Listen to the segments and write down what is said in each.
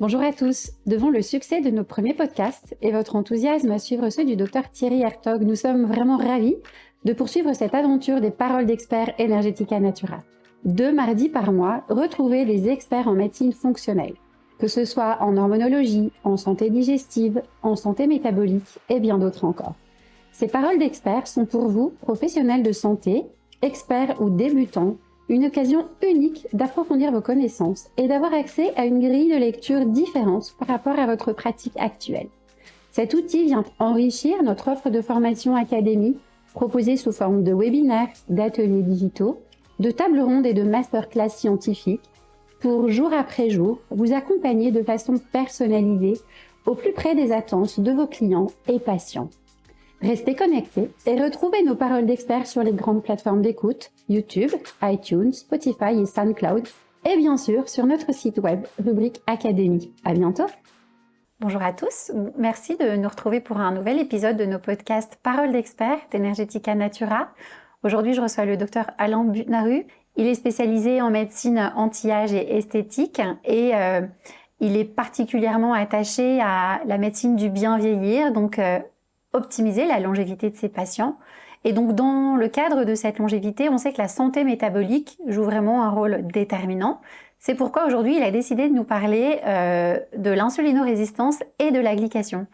Bonjour à tous. Devant le succès de nos premiers podcasts et votre enthousiasme à suivre ceux du Dr Thierry Hertog, nous sommes vraiment ravis de poursuivre cette aventure des paroles d'experts Energetica Natura. 2 mardis par mois, retrouvez les experts en médecine fonctionnelle, que ce soit en hormonologie, en santé digestive, en santé métabolique et bien d'autres encore. Ces paroles d'experts sont pour vous, professionnels de santé, experts ou débutants, une occasion unique d'approfondir vos connaissances et d'avoir accès à une grille de lecture différente par rapport à votre pratique actuelle. Cet outil vient enrichir notre offre de formation académique proposée sous forme de webinaires, d'ateliers digitaux, de tables rondes et de masterclass scientifiques pour, jour après jour, vous accompagner de façon personnalisée au plus près des attentes de vos clients et patients. Restez connectés et retrouvez nos paroles d'experts sur les grandes plateformes d'écoute, YouTube, iTunes, Spotify et SoundCloud, et bien sûr sur notre site web, rubrique Académie. À bientôt! Bonjour à tous, merci de nous retrouver pour un nouvel épisode de nos podcasts Paroles d'experts d'Energetica Natura. Aujourd'hui, je reçois le docteur Alain Butnaru. Il est spécialisé en médecine anti-âge et esthétique et il est particulièrement attaché à la médecine du bien vieillir, donc optimiser la longévité de ses patients. Et donc, dans le cadre de cette longévité, on sait que la santé métabolique joue vraiment un rôle déterminant. C'est pourquoi aujourd'hui, il a décidé de nous parler de l'insulinorésistance et de la glycation.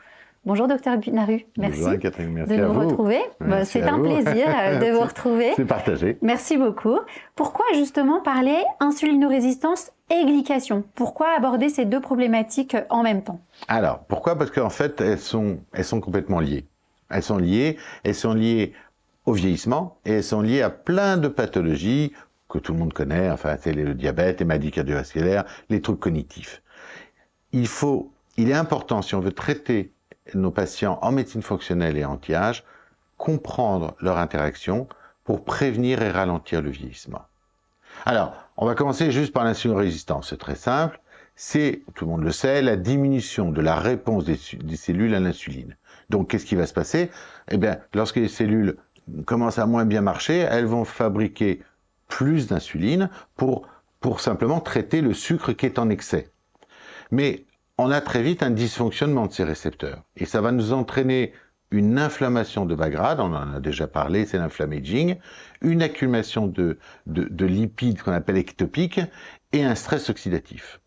Bonjour docteur Butnaru, merci, bonjour, Catherine, merci de à nous vous. retrouver. C'est un plaisir de vous retrouver. C'est partagé. Merci beaucoup. Pourquoi justement parler insulinorésistance et glycation? Pourquoi aborder ces deux problématiques en même temps? Alors, pourquoi? Parce qu'en fait, elles sont complètement liées. Elles sont liées au vieillissement et elles sont liées à plein de pathologies que tout le monde connaît, enfin, c'est le diabète, les maladies cardiovasculaires, les troubles cognitifs. Il est important, si on veut traiter nos patients en médecine fonctionnelle et anti-âge, comprendre leur interaction pour prévenir et ralentir le vieillissement. Alors, on va commencer juste par l'insulinorésistance, c'est très simple. C'est, tout le monde le sait, la diminution de la réponse des cellules à l'insuline. Donc, qu'est-ce qui va se passer? Eh bien, lorsque les cellules commencent à moins bien marcher, elles vont fabriquer plus d'insuline pour simplement traiter le sucre qui est en excès. Mais on a très vite un dysfonctionnement de ces récepteurs. Et ça va nous entraîner une inflammation de bas grade, on en a déjà parlé, c'est l'inflammaging, une accumulation de lipides qu'on appelle ectopiques et un stress oxydatif.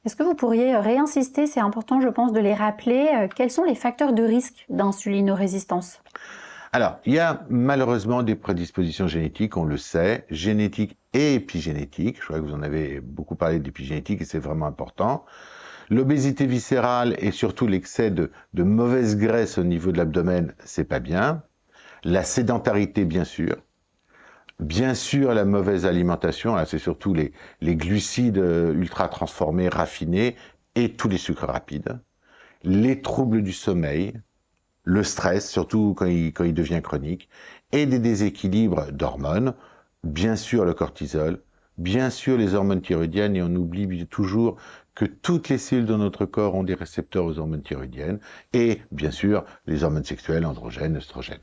Est-ce que vous pourriez réinsister, c'est important je pense de les rappeler, quels sont les facteurs de risque d'insulinorésistance? Alors, il y a malheureusement des prédispositions génétiques, on le sait, génétiques et épigénétiques. Je crois que vous en avez beaucoup parlé d'épigénétique et c'est vraiment important. L'obésité viscérale et surtout l'excès de mauvaise graisse au niveau de l'abdomen, c'est pas bien. La sédentarité, bien sûr. Bien sûr, la mauvaise alimentation, là, c'est surtout les glucides ultra transformés, raffinés et tous les sucres rapides. Les troubles du sommeil, le stress, surtout quand il devient chronique, et des déséquilibres d'hormones, bien sûr le cortisol, bien sûr les hormones thyroïdiennes, et on oublie toujours que toutes les cellules de notre corps ont des récepteurs aux hormones thyroïdiennes, et bien sûr les hormones sexuelles, androgènes, œstrogènes.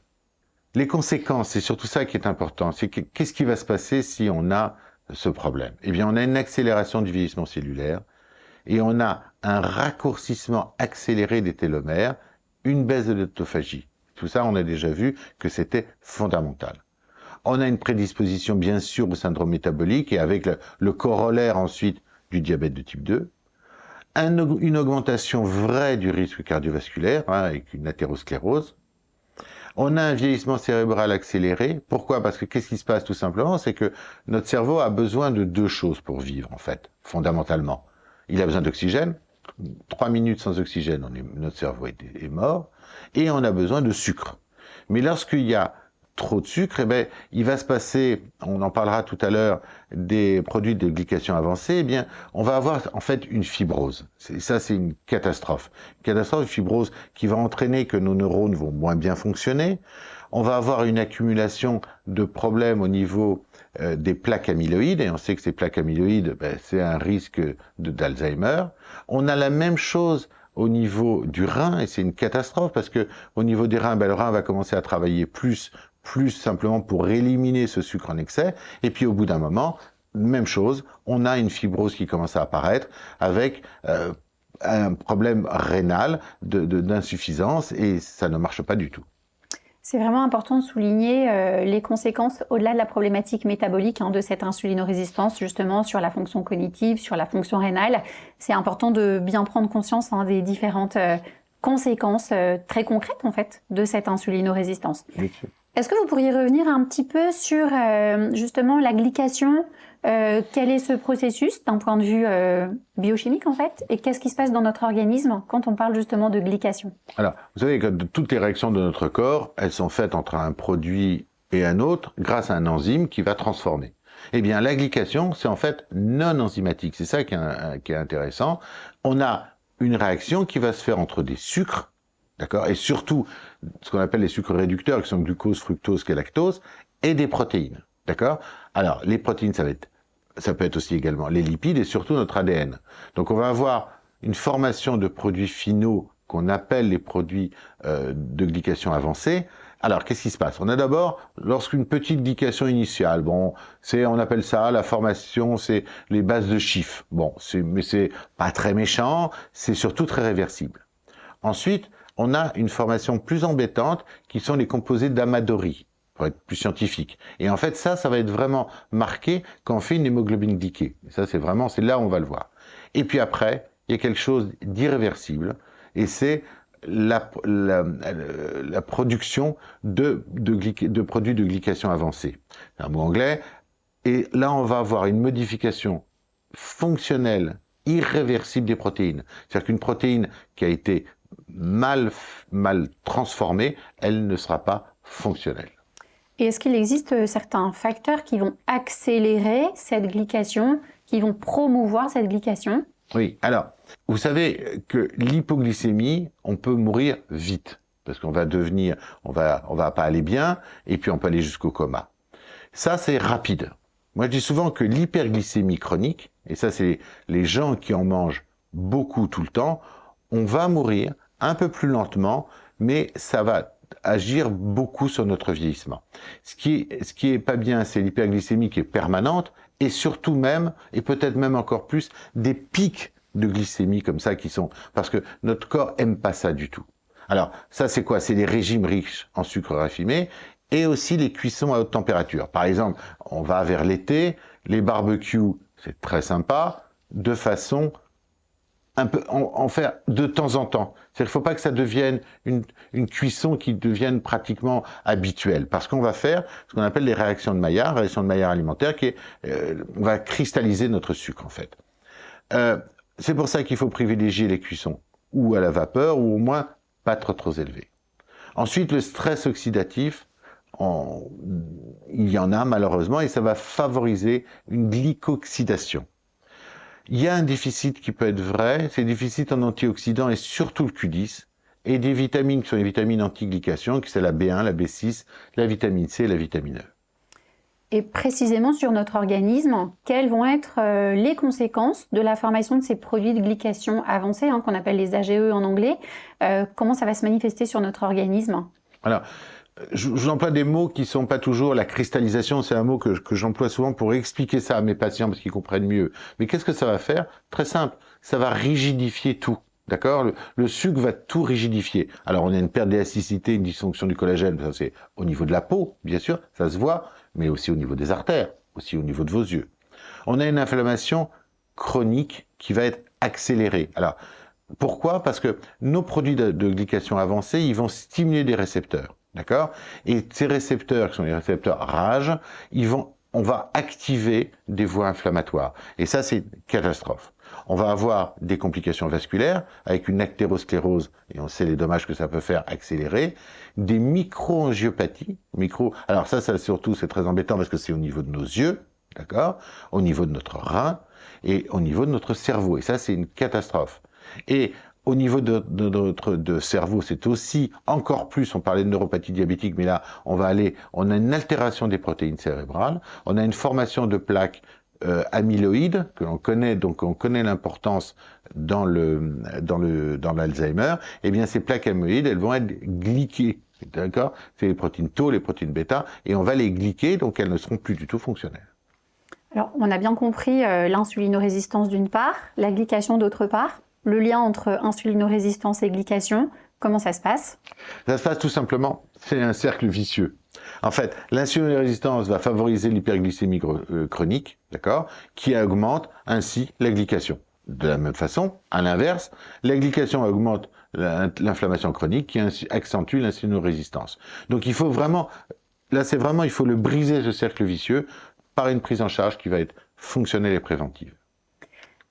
Les conséquences, c'est surtout ça qui est important, c'est qu'est-ce qui va se passer si on a ce problème? Eh bien, on a une accélération du vieillissement cellulaire, et on a un raccourcissement accéléré des télomères, une baisse de l'autophagie. Tout ça, on a déjà vu que c'était fondamental. On a une prédisposition, bien sûr, au syndrome métabolique, et avec le corollaire ensuite du diabète de type 2, une augmentation vraie du risque cardiovasculaire, avec une athérosclérose. On a un vieillissement cérébral accéléré. Pourquoi? Parce que qu'est-ce qui se passe tout simplement? C'est que notre cerveau a besoin de 2 choses pour vivre, en fait, fondamentalement. Il a besoin d'oxygène. 3 minutes sans oxygène, notre cerveau est mort. Et on a besoin de sucre. Mais lorsqu'il y a trop de sucre, eh bien, il va se passer, on en parlera tout à l'heure, des produits de glycation avancée, eh bien, on va avoir en fait une fibrose. Ça, c'est une catastrophe. Une catastrophe, une fibrose qui va entraîner que nos neurones vont moins bien fonctionner. On va avoir une accumulation de problèmes au niveau des plaques amyloïdes, et on sait que ces plaques amyloïdes, c'est un risque d'Alzheimer. On a la même chose au niveau du rein, et c'est une catastrophe, parce que au niveau des reins, le rein va commencer à travailler plus simplement pour éliminer ce sucre en excès, et puis au bout d'un moment, même chose, on a une fibrose qui commence à apparaître avec un problème rénal d'insuffisance et ça ne marche pas du tout. C'est vraiment important de souligner les conséquences au-delà de la problématique métabolique de cette insulinorésistance, justement sur la fonction cognitive, sur la fonction rénale. C'est important de bien prendre conscience des différentes conséquences très concrètes en fait de cette insulinorésistance. Est-ce que vous pourriez revenir un petit peu sur justement la glycation, quel est ce processus d'un point de vue biochimique en fait, et qu'est-ce qui se passe dans notre organisme quand on parle justement de glycation? Alors, vous savez que toutes les réactions de notre corps, elles sont faites entre un produit et un autre grâce à un enzyme qui va transformer. Eh bien, la glycation, c'est en fait non enzymatique. C'est ça qui est intéressant. On a une réaction qui va se faire entre des sucres, d'accord, et surtout ce qu'on appelle les sucres réducteurs, qui sont glucose, fructose, et lactose, et des protéines, d'accord. Alors, les protéines, ça peut être aussi également les lipides et surtout notre ADN. Donc, on va avoir une formation de produits finaux qu'on appelle les produits de glycation avancée. Alors, qu'est-ce qui se passe? On a d'abord, lorsqu'une petite glycation initiale, bon, on appelle ça la formation, c'est les bases de chiffres. Bon, mais c'est pas très méchant, c'est surtout très réversible. Ensuite, on a une formation plus embêtante qui sont les composés d'Amadori, pour être plus scientifique. Et en fait, ça va être vraiment marqué quand on fait une hémoglobine glyquée. Et ça, c'est là où on va le voir. Et puis après, il y a quelque chose d'irréversible, et c'est la production de produits de glycation avancée. C'est un mot anglais. Et là, on va avoir une modification fonctionnelle, irréversible des protéines. C'est-à-dire qu'une protéine qui a été mal transformée, elle ne sera pas fonctionnelle. Et est-ce qu'il existe certains facteurs qui vont accélérer cette glycation, qui vont promouvoir cette glycation? Oui, alors, vous savez que l'hypoglycémie, on peut mourir vite, parce qu'on va on va pas aller bien, et puis on peut aller jusqu'au coma. Ça, c'est rapide. Moi, je dis souvent que l'hyperglycémie chronique, et ça, c'est les gens qui en mangent beaucoup tout le temps, on va mourir un peu plus lentement, mais ça va agir beaucoup sur notre vieillissement. Ce qui est pas bien, c'est l'hyperglycémie qui est permanente, et surtout même, et peut-être même encore plus, des pics de glycémie comme ça qui sont... Parce que notre corps aime pas ça du tout. Alors, ça c'est quoi? C'est les régimes riches en sucre raffiné, et aussi les cuissons à haute température. Par exemple, on va vers l'été, les barbecues, c'est très sympa, de façon... en faire de temps en temps. C'est-à-dire qu'il ne faut pas que ça devienne une cuisson qui devienne pratiquement habituelle, parce qu'on va faire ce qu'on appelle les réactions de Maillard alimentaire, qui est, on va cristalliser notre sucre en fait. C'est pour ça qu'il faut privilégier les cuissons ou à la vapeur, ou au moins pas trop élevées. Ensuite, le stress oxydatif, il y en a malheureusement, et ça va favoriser une glycoxydation. Il y a un déficit qui peut être vrai, c'est le déficit en antioxydants et surtout le Q10, et des vitamines qui sont les vitamines anti-glycation, qui c'est la B1, la B6, la vitamine C et la vitamine E. Et précisément sur notre organisme, quelles vont être les conséquences de la formation de ces produits de glycation avancée, qu'on appelle les AGE en anglais? Comment ça va se manifester sur notre organisme? Alors, j'emploie des mots qui sont pas toujours la cristallisation, c'est un mot que j'emploie souvent pour expliquer ça à mes patients parce qu'ils comprennent mieux. Mais qu'est-ce que ça va faire? Très simple, ça va rigidifier tout. D'accord? Le sucre va tout rigidifier. Alors, on a une perte d'élasticité, une dysfonction du collagène, ça c'est au niveau de la peau, bien sûr, ça se voit, mais aussi au niveau des artères, aussi au niveau de vos yeux. On a une inflammation chronique qui va être accélérée. Alors, pourquoi? Parce que nos produits de glycation avancée, ils vont stimuler des récepteurs. D'accord? Et ces récepteurs, qui sont les récepteurs RAGE, on va activer des voies inflammatoires. Et ça, c'est une catastrophe. On va avoir des complications vasculaires avec une athérosclérose, et on sait les dommages que ça peut faire accélérer, des micro-angiopathies, alors ça surtout, c'est très embêtant parce que c'est au niveau de nos yeux, d'accord? Au niveau de notre rein et au niveau de notre cerveau. Et ça, c'est une catastrophe. Et au niveau de notre cerveau, c'est aussi encore plus, on parlait de neuropathie diabétique, mais là, on a une altération des protéines cérébrales, on a une formation de plaques amyloïdes, que l'on connaît, donc on connaît l'importance dans l'Alzheimer, et bien ces plaques amyloïdes, elles vont être glyquées, d'accord? C'est les protéines tau, les protéines bêta, et on va les glyquer, donc elles ne seront plus du tout fonctionnelles. Alors, on a bien compris l'insulinorésistance d'une part, la glycation d'autre part. Le lien entre insulinorésistance et glycation, comment ça se passe? Ça se passe tout simplement, c'est un cercle vicieux. En fait, l'insulinorésistance va favoriser l'hyperglycémie chronique, d'accord, qui augmente ainsi la glycation. De la même façon, à l'inverse, la glycation augmente l'inflammation chronique qui accentue l'insulinorésistance. Donc il faut vraiment, là c'est vraiment, il faut le briser ce cercle vicieux par une prise en charge qui va être fonctionnelle et préventive.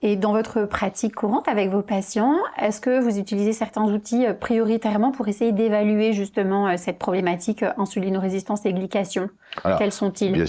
Et dans votre pratique courante avec vos patients, est-ce que vous utilisez certains outils prioritairement pour essayer d'évaluer justement cette problématique insulinorésistance et glycation? Alors, quels sont-ils? Bien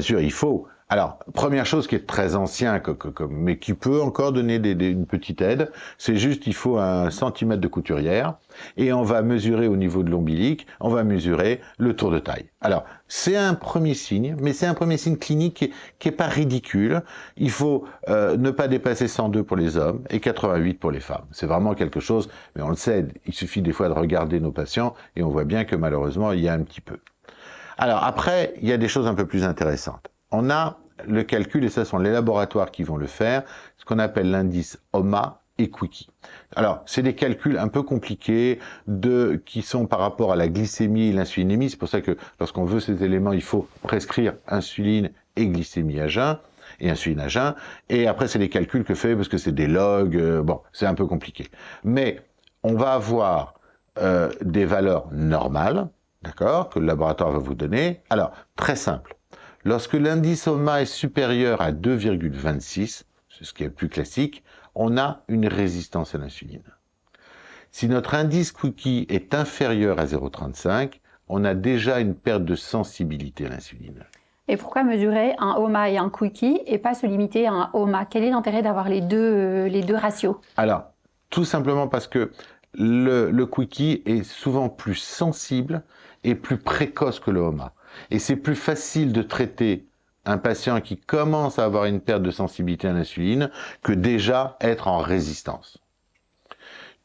sûr, il faut. Alors, première chose qui est très ancien, mais qui peut encore donner une petite aide, c'est juste il faut 1 centimètre de couturière et on va mesurer au niveau de l'ombilic, on va mesurer le tour de taille. Alors, c'est un premier signe, mais c'est un premier signe clinique qui est pas ridicule. Il faut ne pas dépasser 102 pour les hommes et 88 pour les femmes. C'est vraiment quelque chose, mais on le sait, il suffit des fois de regarder nos patients et on voit bien que malheureusement, il y a un petit peu. Alors après, il y a des choses un peu plus intéressantes. On a le calcul, et ce sont les laboratoires qui vont le faire, ce qu'on appelle l'indice HOMA et Quicky. Alors, c'est des calculs un peu compliqués qui sont par rapport à la glycémie et l'insulinémie. C'est pour ça que lorsqu'on veut ces éléments, il faut prescrire insuline et glycémie à jeun, et insuline à jeun. Et après, c'est des calculs que fait parce que c'est des logs. Bon, c'est un peu compliqué. Mais on va avoir des valeurs normales, d'accord, que le laboratoire va vous donner. Alors, très simple. Lorsque l'indice HOMA est supérieur à 2,26, c'est ce qui est le plus classique, on a une résistance à l'insuline. Si notre indice Quicky est inférieur à 0,35, on a déjà une perte de sensibilité à l'insuline. Et pourquoi mesurer un HOMA et un Quicky et pas se limiter à un HOMA? Quel est l'intérêt d'avoir les deux ratios? Alors, tout simplement parce que le Quicky est souvent plus sensible et plus précoce que le HOMA. Et c'est plus facile de traiter un patient qui commence à avoir une perte de sensibilité à l'insuline que déjà être en résistance.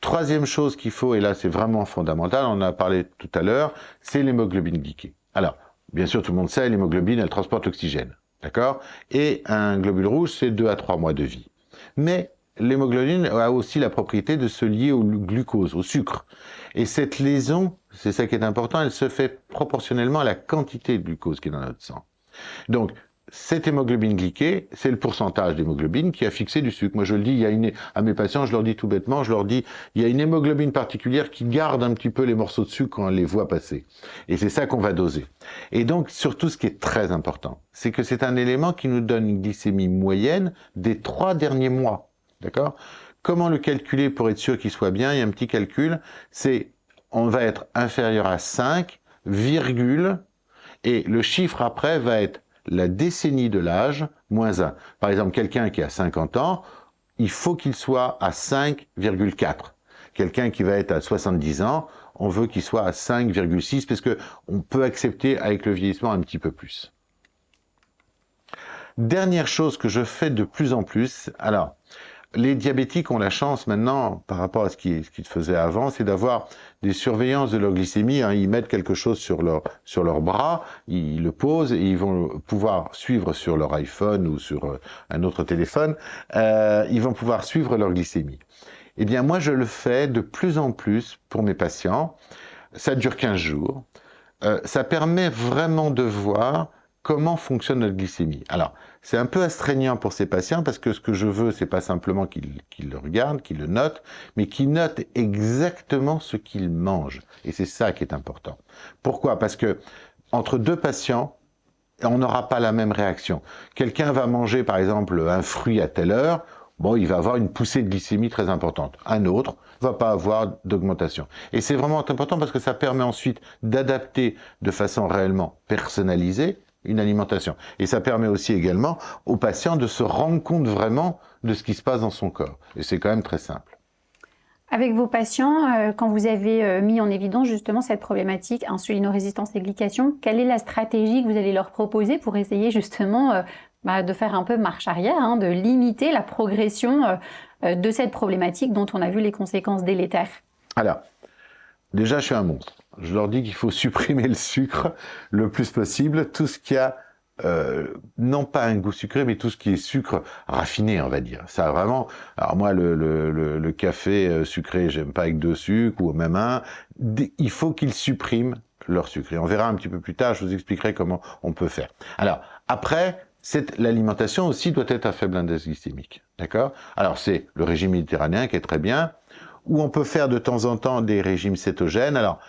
Troisième chose qu'il faut, et là c'est vraiment fondamental, on en a parlé tout à l'heure, c'est l'hémoglobine glyquée. Alors, bien sûr tout le monde sait, l'hémoglobine elle transporte l'oxygène, d'accord? Et un globule rouge c'est 2 à 3 mois de vie. Mais l'hémoglobine a aussi la propriété de se lier au glucose, au sucre. Et cette liaison, c'est ça qui est important, elle se fait proportionnellement à la quantité de glucose qui est dans notre sang. Donc, cette hémoglobine glyquée, c'est le pourcentage d'hémoglobine qui a fixé du sucre. Moi, je le dis, à mes patients, je leur dis tout bêtement, il y a une hémoglobine particulière qui garde un petit peu les morceaux de sucre quand on les voit passer. Et c'est ça qu'on va doser. Et donc, surtout, ce qui est très important, c'est que c'est un élément qui nous donne une glycémie moyenne des 3 derniers mois. D'accord? Comment le calculer pour être sûr qu'il soit bien? Il y a un petit calcul, c'est on va être inférieur à 5, virgule, et le chiffre après va être la décennie de l'âge, moins 1. Par exemple, quelqu'un qui a 50 ans, il faut qu'il soit à 5,4. Quelqu'un qui va être à 70 ans, on veut qu'il soit à 5,6, parce qu'on peut accepter avec le vieillissement un petit peu plus. Dernière chose que je fais de plus en plus, alors, les diabétiques ont la chance maintenant, par rapport à ce qu'ils faisaient avant, c'est d'avoir des surveillances de leur glycémie. Ils mettent quelque chose sur leur bras, ils le posent et ils vont pouvoir suivre sur leur iPhone ou sur un autre téléphone, ils vont pouvoir suivre leur glycémie. Eh bien, moi, je le fais de plus en plus pour mes patients. Ça dure 15 jours. Ça permet vraiment de voir comment fonctionne notre glycémie. Alors, c'est un peu astreignant pour ces patients parce que ce que je veux, c'est pas simplement qu'ils le regardent, qu'ils le notent, mais qu'ils notent exactement ce qu'ils mangent. Et c'est ça qui est important. Pourquoi? Parce que entre deux patients, on n'aura pas la même réaction. Quelqu'un va manger, par exemple, un fruit à telle heure, bon, il va avoir une poussée de glycémie très importante. Un autre va pas avoir d'augmentation. Et c'est vraiment important parce que ça permet ensuite d'adapter de façon réellement personnalisée une alimentation. Et ça permet aussi également aux patients de se rendre compte vraiment de ce qui se passe dans son corps. Et c'est quand même très simple. Avec vos patients, quand vous avez mis en évidence justement cette problématique insulinorésistance et glycation, quelle est la stratégie que vous allez leur proposer pour essayer justement de faire un peu marche arrière, de limiter la progression de cette problématique dont on a vu les conséquences délétères? Alors, déjà, je suis un monstre. Je leur dis qu'il faut supprimer le sucre le plus possible, tout ce qui a non pas un goût sucré, mais tout ce qui est sucre raffiné, on va dire. Ça vraiment. Alors moi, le café sucré, j'aime pas avec 2 sucres ou même un. Il faut qu'ils suppriment leur sucre. Et on verra un petit peu plus tard. Je vous expliquerai comment on peut faire. Alors après, l'alimentation aussi doit être à faible index glycémique, d'accord? Alors c'est le régime méditerranéen qui est très bien, où on peut faire de temps en temps des régimes cétogènes. Alors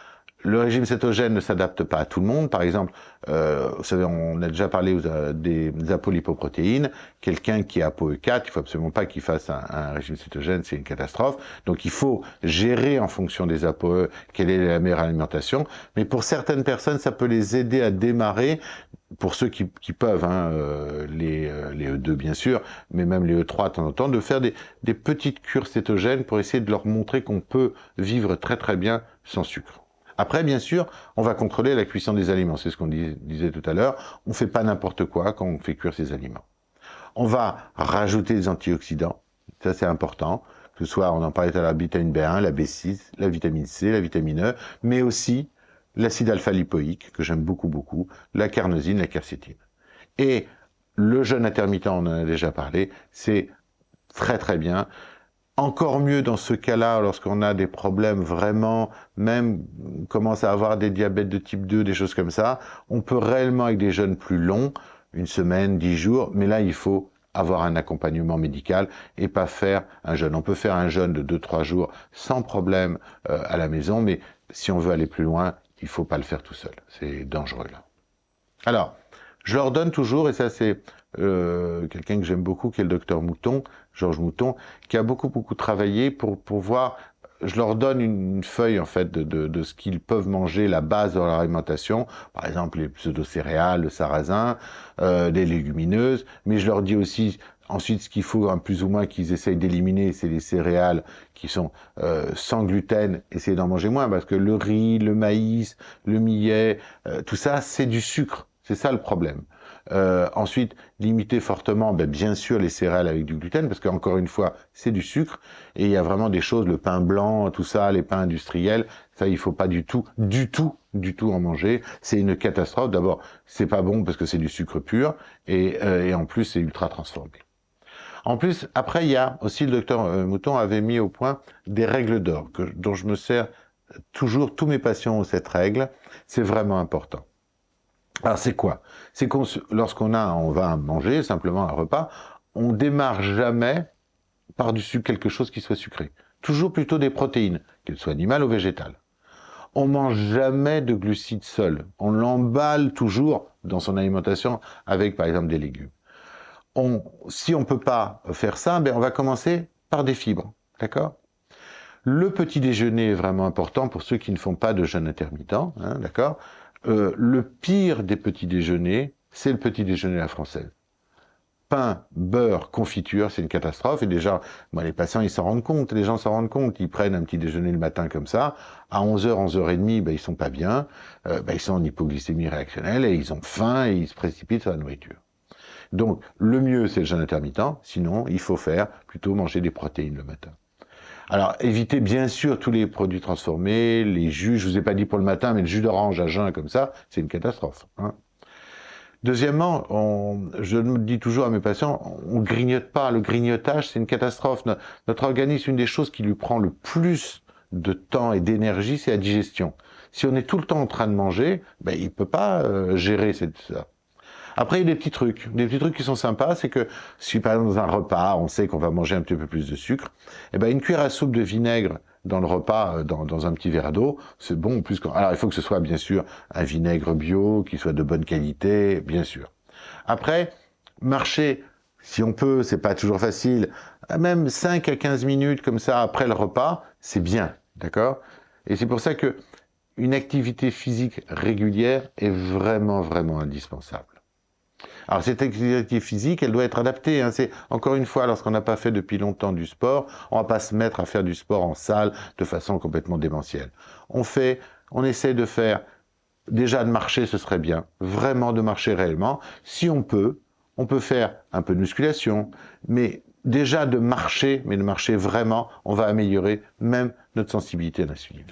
le régime cétogène ne s'adapte pas à tout le monde. Par exemple, vous savez, on a déjà parlé des apolipoprotéines. Quelqu'un qui est ApoE4, il faut absolument pas qu'il fasse un régime cétogène, c'est une catastrophe. Donc il faut gérer en fonction des ApoE quelle est la meilleure alimentation. Mais pour certaines personnes, ça peut les aider à démarrer. Pour ceux qui peuvent, les E2 bien sûr, mais même les E3 de temps en temps, de faire des petites cures cétogènes pour essayer de leur montrer qu'on peut vivre très très bien sans sucre. Après, bien sûr, on va contrôler la cuisson des aliments. C'est ce qu'on disait tout à l'heure. On ne fait pas n'importe quoi quand on fait cuire ces aliments. On va rajouter des antioxydants. Ça, c'est important. Que ce soit, on en parlait tout à l'heure, la vitamine B1, la B6, la vitamine C, la vitamine E, mais aussi l'acide alpha-lipoïque, que j'aime beaucoup, beaucoup, la carnosine, la quercétine. Et le jeûne intermittent, on en a déjà parlé, c'est très, très bien. Encore mieux dans ce cas-là, lorsqu'on a des problèmes vraiment, même on commence à avoir des diabètes de type 2, des choses comme ça, on peut réellement avec des jeûnes plus longs, 1 semaine, 10 jours, mais là il faut avoir un accompagnement médical et pas faire un jeûne. On peut faire un jeûne de 2-3 jours sans problème à la maison, mais si on veut aller plus loin, il faut pas le faire tout seul. C'est dangereux là. Alors, je leur donne toujours, et ça c'est quelqu'un que j'aime beaucoup, qui est le docteur Mouton, Georges Mouton, qui a beaucoup travaillé pour voir. Je leur donne une feuille en fait de ce qu'ils peuvent manger, la base de leur alimentation, par exemple les pseudo-céréales, le sarrasin, les légumineuses, mais je leur dis aussi ensuite ce qu'il faut plus ou moins qu'ils essayent d'éliminer, c'est les céréales qui sont sans gluten, essayez d'en manger moins, parce que le riz, le maïs, le millet, tout ça c'est du sucre, c'est ça le problème. Ensuite, limiter fortement, bien sûr, les céréales avec du gluten, parce qu'encore une fois, c'est du sucre, et il y a vraiment des choses, le pain blanc, tout ça, les pains industriels, ça, il faut pas du tout en manger. C'est une catastrophe. D'abord, c'est pas bon parce que c'est du sucre pur, et en plus, c'est ultra transformé. En plus, après, il y a aussi, le docteur Mouton avait mis au point des règles d'or, dont je me sers toujours, tous mes patients ont cette règle, c'est vraiment important. Alors c'est quoi? C'est lorsqu'on va manger simplement un repas, on démarre jamais par-dessus quelque chose qui soit sucré. Toujours plutôt des protéines, qu'elles soient animales ou végétales. On mange jamais de glucides seuls. On l'emballe toujours dans son alimentation avec par exemple des légumes. Si on peut pas faire ça, on va commencer par des fibres, d'accord? Le petit déjeuner est vraiment important pour ceux qui ne font pas de jeûne intermittent, d'accord? Le pire des petits déjeuners, c'est le petit déjeuner à la française. Pain, beurre, confiture, c'est une catastrophe. Et déjà, moi, les patients, ils s'en rendent compte, les gens s'en rendent compte. Ils prennent un petit déjeuner le matin comme ça. À 11h, 11h30, ils sont pas bien. Ils sont en hypoglycémie réactionnelle et ils ont faim et ils se précipitent sur la nourriture. Donc, le mieux, c'est le jeûne intermittent. Sinon, il faut plutôt manger des protéines le matin. Alors, évitez bien sûr tous les produits transformés, les jus, je vous ai pas dit pour le matin, mais le jus d'orange à jeun comme ça, c'est une catastrophe. Deuxièmement, je me dis toujours à mes patients, on grignote pas, le grignotage c'est une catastrophe. Notre organisme, une des choses qui lui prend le plus de temps et d'énergie, c'est la digestion. Si on est tout le temps en train de manger, il peut pas gérer ça. Après, il y a des petits trucs qui sont sympas, c'est que si par exemple dans un repas, on sait qu'on va manger un petit peu plus de sucre, une cuillère à soupe de vinaigre dans le repas, dans un petit verre d'eau, c'est bon. Alors il faut que ce soit bien sûr un vinaigre bio, qui soit de bonne qualité, bien sûr. Après, marcher, si on peut, c'est pas toujours facile, même 5 à 15 minutes comme ça après le repas, c'est bien, d'accord? Et c'est pour ça que une activité physique régulière est vraiment, vraiment indispensable. Alors cette activité physique, elle doit être adaptée. C'est encore une fois, lorsqu'on n'a pas fait depuis longtemps du sport, on va pas se mettre à faire du sport en salle de façon complètement démentielle. On essaie de faire, déjà de marcher, ce serait bien, vraiment de marcher réellement. Si on peut faire un peu de musculation, mais déjà de marcher, mais de marcher vraiment, on va améliorer même notre sensibilité à l'insuline.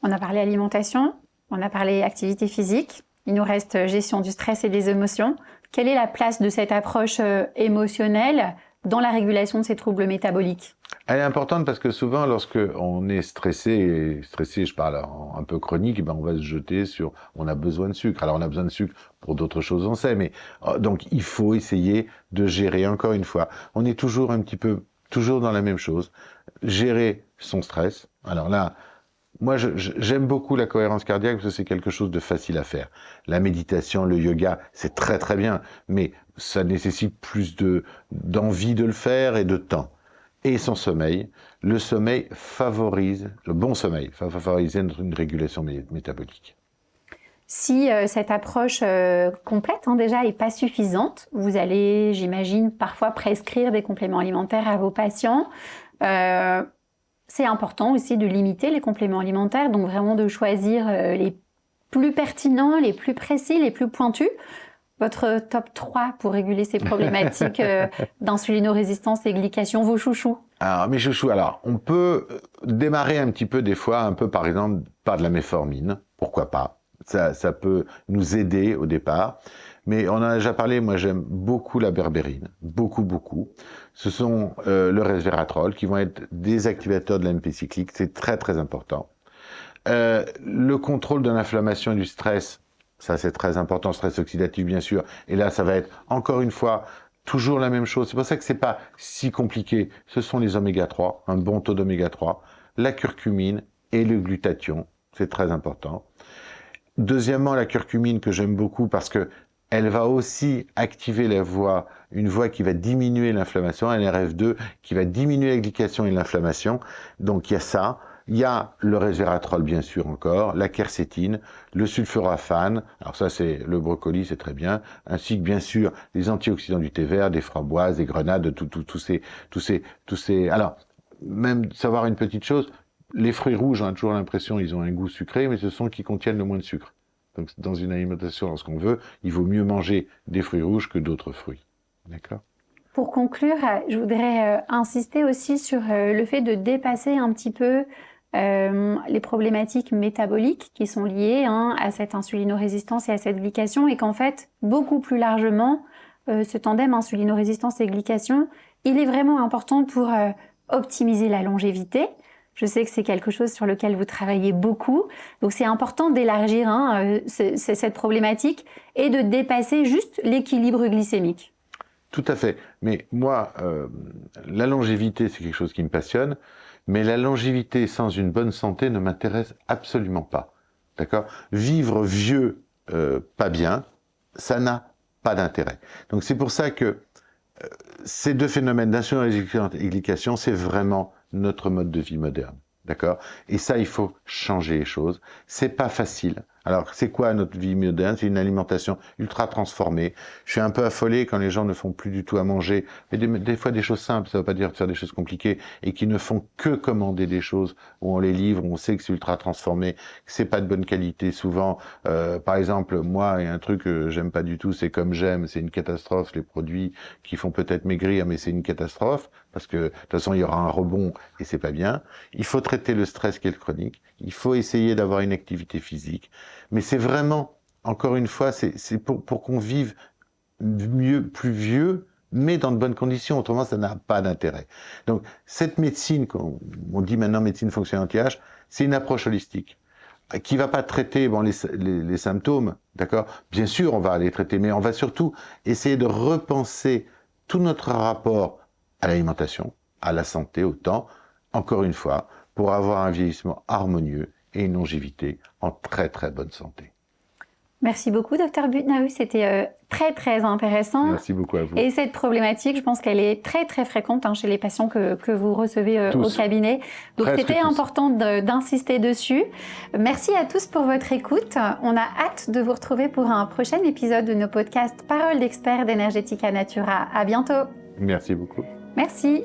On a parlé alimentation, on a parlé activité physique, il nous reste gestion du stress et des émotions. Quelle est la place de cette approche émotionnelle dans la régulation de ces troubles métaboliques? Elle est importante parce que souvent, lorsque on est stressé, je parle un peu chronique, on va se jeter sur on a besoin de sucre. Alors on a besoin de sucre pour d'autres choses, on sait, mais donc il faut essayer de gérer, encore une fois. On est toujours toujours dans la même chose, gérer son stress. Alors là, moi, j'aime beaucoup la cohérence cardiaque parce que c'est quelque chose de facile à faire. La méditation, le yoga, c'est très très bien, mais ça nécessite plus d'envie de le faire et de temps. Et son sommeil, le sommeil favorise, le bon sommeil, favorise une régulation métabolique. Si cette approche complète déjà n'est pas suffisante, vous allez, j'imagine, parfois prescrire des compléments alimentaires à vos patients. C'est important aussi de limiter les compléments alimentaires, donc vraiment de choisir les plus pertinents, les plus précis, les plus pointus. Votre top 3 pour réguler ces problématiques d'insulinorésistance et glycation, vos chouchous? Alors, mes chouchous, on peut démarrer un petit peu des fois, par exemple, par de la méformine, pourquoi pas. Ça peut nous aider au départ. Mais on en a déjà parlé, moi j'aime beaucoup la berbérine, beaucoup. Ce sont le resveratrol qui vont être des activateurs de l'AMP cyclique, c'est très très important. Le contrôle de l'inflammation et du stress, ça c'est très important, stress oxydatif bien sûr. Et là ça va être encore une fois toujours la même chose. C'est pour ça que c'est pas si compliqué. Ce sont les oméga 3, un bon taux d'oméga 3, la curcumine et le glutathion, c'est très important. Deuxièmement, la curcumine que j'aime beaucoup parce que elle va aussi activer une voie qui va diminuer l'inflammation, un NRF2 qui va diminuer la glycation et l'inflammation. Donc il y a ça. Il y a le resveratrol bien sûr encore, la quercétine, le sulforaphane, alors ça c'est le brocoli, c'est très bien, ainsi que bien sûr les antioxydants du thé vert, des framboises, des grenades, tous ces. Alors même savoir une petite chose, les fruits rouges, on a toujours l'impression ils ont un goût sucré, mais ce sont qui contiennent le moins de sucre. Donc dans une alimentation, lorsqu'on veut, il vaut mieux manger des fruits rouges que d'autres fruits. D'accord ? Pour conclure, je voudrais insister aussi sur le fait de dépasser un petit peu les problématiques métaboliques qui sont liées à cette insulinorésistance et à cette glycation, et qu'en fait, beaucoup plus largement, ce tandem insulinorésistance et glycation, il est vraiment important pour optimiser la longévité. Je sais que c'est quelque chose sur lequel vous travaillez beaucoup, donc c'est important d'élargir cette problématique et de dépasser juste l'équilibre glycémique. Tout à fait, mais moi, la longévité, c'est quelque chose qui me passionne, mais la longévité sans une bonne santé ne m'intéresse absolument pas. D'accord ? Vivre vieux, pas bien, ça n'a pas d'intérêt. Donc c'est pour ça que ces deux phénomènes d'insulinorésistance et glycation, c'est vraiment notre mode de vie moderne. D'accord ? Et ça, il faut changer les choses. C'est pas facile. Alors, c'est quoi notre vie moderne ? C'est une alimentation ultra transformée. Je suis un peu affolé quand les gens ne font plus du tout à manger. Mais des fois, des choses simples, ça veut pas dire de faire des choses compliquées, et qui ne font que commander des choses où on les livre, où on sait que c'est ultra transformé, que c'est pas de bonne qualité. Souvent, par exemple, moi, il y a un truc que j'aime pas du tout, c'est Comme J'aime, c'est une catastrophe, les produits qui font peut-être maigrir, mais c'est une catastrophe, parce que de toute façon, il y aura un rebond, et c'est pas bien. Il faut traiter le stress qui est le chronique. Il faut essayer d'avoir une activité physique. Mais c'est vraiment, encore une fois, c'est pour qu'on vive mieux, plus vieux, mais dans de bonnes conditions. Autrement, ça n'a pas d'intérêt. Donc, cette médecine, on dit maintenant médecine fonctionnelle anti-âge, c'est une approche holistique qui va pas traiter les symptômes, d'accord ? Bien sûr, on va les traiter, mais on va surtout essayer de repenser tout notre rapport à l'alimentation, à la santé, au temps, encore une fois, pour avoir un vieillissement harmonieux et une longévité en très très bonne santé. Merci beaucoup, Dr Butnaru. C'était très très intéressant. Merci beaucoup à vous. Et cette problématique, je pense qu'elle est très très fréquente chez les patients que vous recevez au cabinet. Donc c'était important d'insister dessus. Merci à tous pour votre écoute. On a hâte de vous retrouver pour un prochain épisode de nos podcasts Paroles d'experts d'Energetica Natura. À bientôt. Merci beaucoup. Merci.